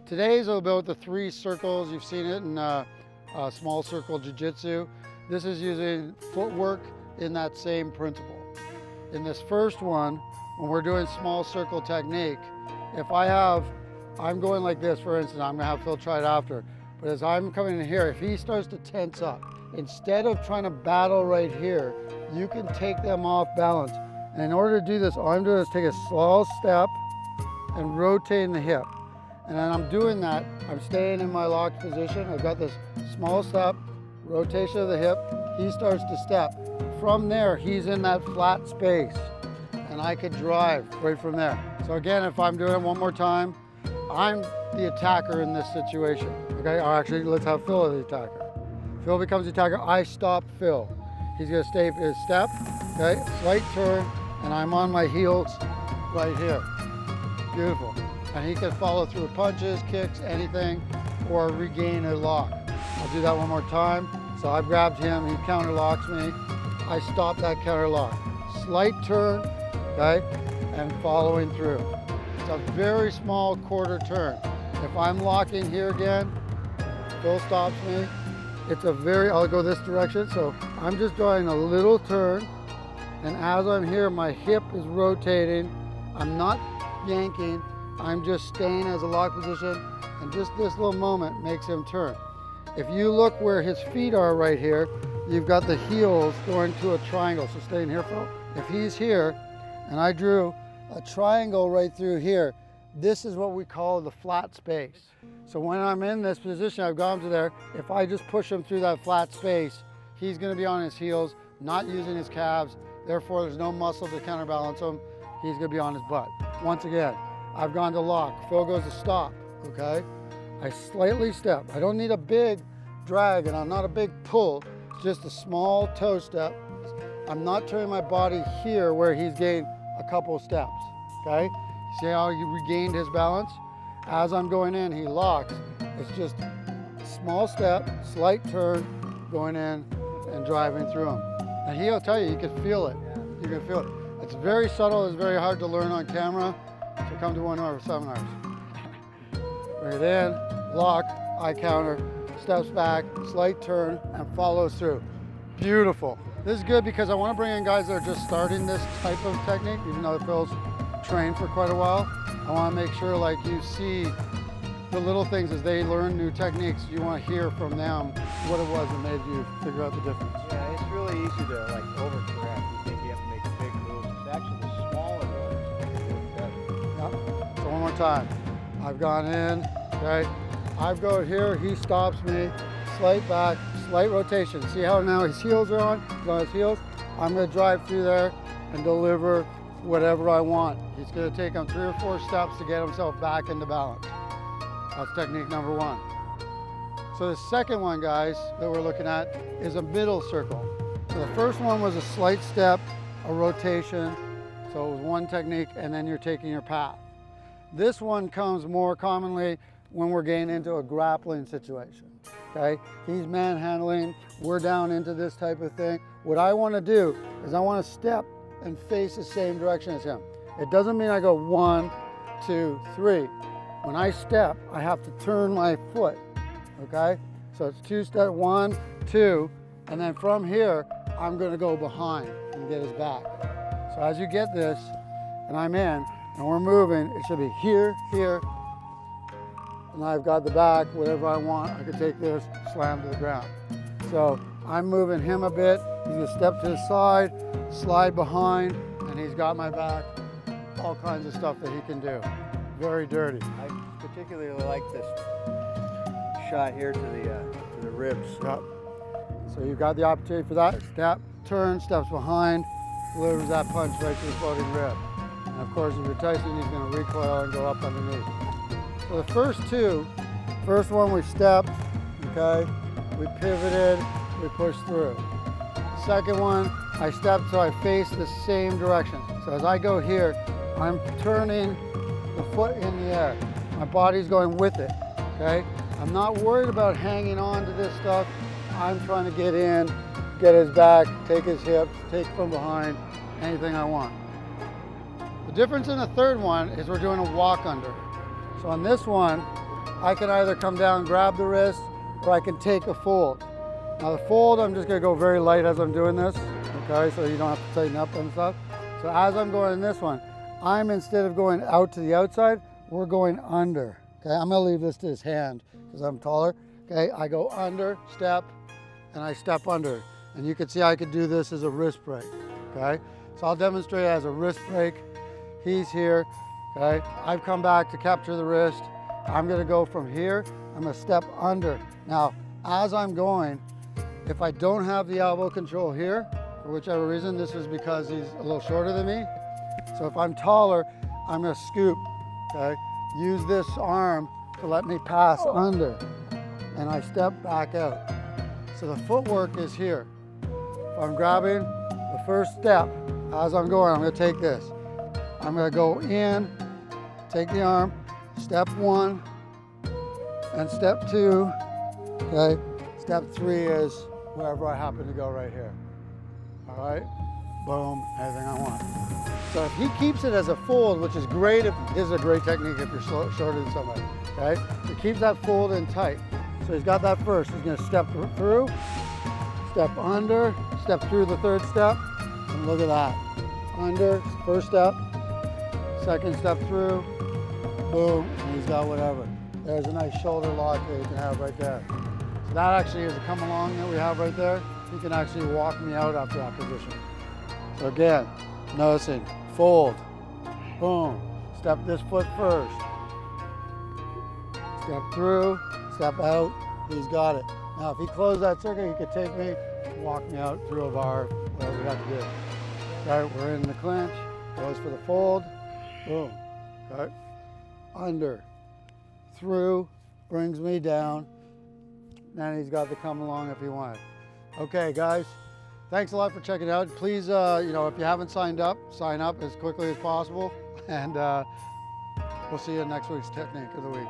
Today's about the 3 circles. You've seen it in small circle jiu-jitsu. This is using footwork in that same principle. In this first one, when we're doing small circle technique, if I'm going like this, for instance, I'm gonna have Phil try it after, but as I'm coming in here, if he starts to tense up, instead of trying to battle right here, you can take them off balance. And in order to do this, all I'm doing is take a small step and rotating the hip. And then I'm doing that, I'm staying in my locked position. I've got this small step, rotation of the hip. He starts to step. From there, he's in that flat space. And I could drive right from there. So again, if I'm doing it one more time, I'm the attacker in this situation. Okay, or actually, let's have Phil as the attacker. Phil becomes the attacker, I stop Phil. He's gonna stay his step, okay, slight turn, and I'm on my heels right here. Beautiful. And he can follow through punches, kicks, anything, or regain a lock. I'll do that one more time. So I've grabbed him, he counter locks me. I stop that counter lock. Slight turn, okay, and following through. It's a very small quarter turn. If I'm locking here again, Phil stops me. I'll go this direction. So I'm just drawing a little turn. And as I'm here, my hip is rotating. I'm not yanking. I'm just staying as a lock position, and just this little moment makes him turn. If you look where his feet are right here, you've got the heels going to a triangle. So stay in here, Phil. If he's here, and I drew a triangle right through here, this is what we call the flat space. So when I'm in this position, I've gone to there, if I just push him through that flat space, he's gonna be on his heels, not using his calves, therefore there's no muscle to counterbalance him. He's gonna be on his butt. Once again, I've gone to lock. Phil goes to stop, okay? I slightly step. I don't need a big drag and I'm not a big pull. It's just a small toe step. I'm not turning my body here where he's gained a couple of steps, okay? See how he regained his balance? As I'm going in, he locks. It's just a small step, slight turn, going in and driving through him. And he'll tell you, you can feel it. You can feel it. It's very subtle, it's very hard to learn on camera. So come to one of our seminars. Bring it in, lock, eye counter, steps back, slight turn, and follows through. Beautiful. This is good because I want to bring in guys that are just starting this type of technique, even though Phil's trained for quite a while. I want to make sure like you see the little things as they learn new techniques. You want to hear from them what it was that made you figure out the difference. Yeah, it's really easy to like overcorrect. You think you have to make big moves. It's actually the smaller moves that you do better. Yep. So one more time. I've gone in, okay? I've gone here, he stops me, slight back, slight rotation. See how now his heels are on? He's on his heels. I'm gonna drive through there and deliver whatever I want. He's gonna take him 3 or 4 steps to get himself back into balance. That's technique number 1. So the second one, guys, that we're looking at is a middle circle. So the first one was a slight step, a rotation. So it was one technique, and then you're taking your path. This one comes more commonly when we're getting into a grappling situation, okay? He's manhandling, we're down into this type of thing. What I wanna do is I wanna step and face the same direction as him. It doesn't mean I go 1, 2, 3. When I step, I have to turn my foot, okay? So it's 2 steps, 1, 2, and then from here, I'm gonna go behind and get his back. So as you get this, and I'm in, and we're moving, it should be here, here, and I've got the back, whatever I want. I can take this, slam to the ground. So I'm moving him a bit. He's gonna step to the side, slide behind, and he's got my back. All kinds of stuff that he can do. Very dirty. I particularly like this shot here to the ribs. Yep. So you've got the opportunity for that. Step, turn, steps behind, delivers that punch right to the floating rib. And of course, if you're Tyson, he's gonna recoil and go up underneath. So the first one we stepped, okay? We pivoted, we pushed through. Second one, I stepped so I face the same direction. So as I go here, I'm turning the foot in the air. My body's going with it, okay? I'm not worried about hanging on to this stuff. I'm trying to get in, get his back, take his hips, take from behind, anything I want. The difference in the third one is we're doing a walk under. So on this one, I can either come down, grab the wrist, or I can take a fold. Now the fold, I'm just gonna go very light as I'm doing this, okay? So you don't have to tighten up and stuff. So as I'm going in this one, instead of going out to the outside, we're going under, okay? I'm gonna leave this to his hand because I'm taller, okay? I go under, step, and I step under. And you can see I could do this as a wrist break, okay? So I'll demonstrate it as a wrist break. He's here, okay? I've come back to capture the wrist. I'm gonna go from here, I'm gonna step under. Now, as I'm going, if I don't have the elbow control here, for whichever reason, this is because he's a little shorter than me. So if I'm taller, I'm gonna scoop, okay? Use this arm to let me pass under, and I step back out. So the footwork is here. If I'm grabbing the first step, as I'm going, I'm gonna take this. I'm gonna go in, take the arm, step 1, and step 2, okay? Step 3 is wherever I happen to go right here. All right, boom, everything I want. So if he keeps it as a fold, which is great, this is a great technique if you're shorter than somebody, okay? He keeps that fold in tight. So he's got that first. He's gonna step through, step under, step through the third step, and look at that. Under, first step, second step through, boom, and he's got whatever. There's a nice shoulder lock that you can have right there. So that actually is a come along that we have right there. He can actually walk me out after that position. So again, noticing, fold, boom, step this foot first, step through, step out, he's got it. Now if he closed that circuit, he could take me, walk me out through a bar, whatever we have to do. Okay, we're in the clinch, goes for the fold, boom, okay, under, through, brings me down, and he's got the come along if he wanted. Okay guys, thanks a lot for checking it out. Please, you know, if you haven't signed up, sign up as quickly as possible, and we'll see you in next week's Technique of the Week.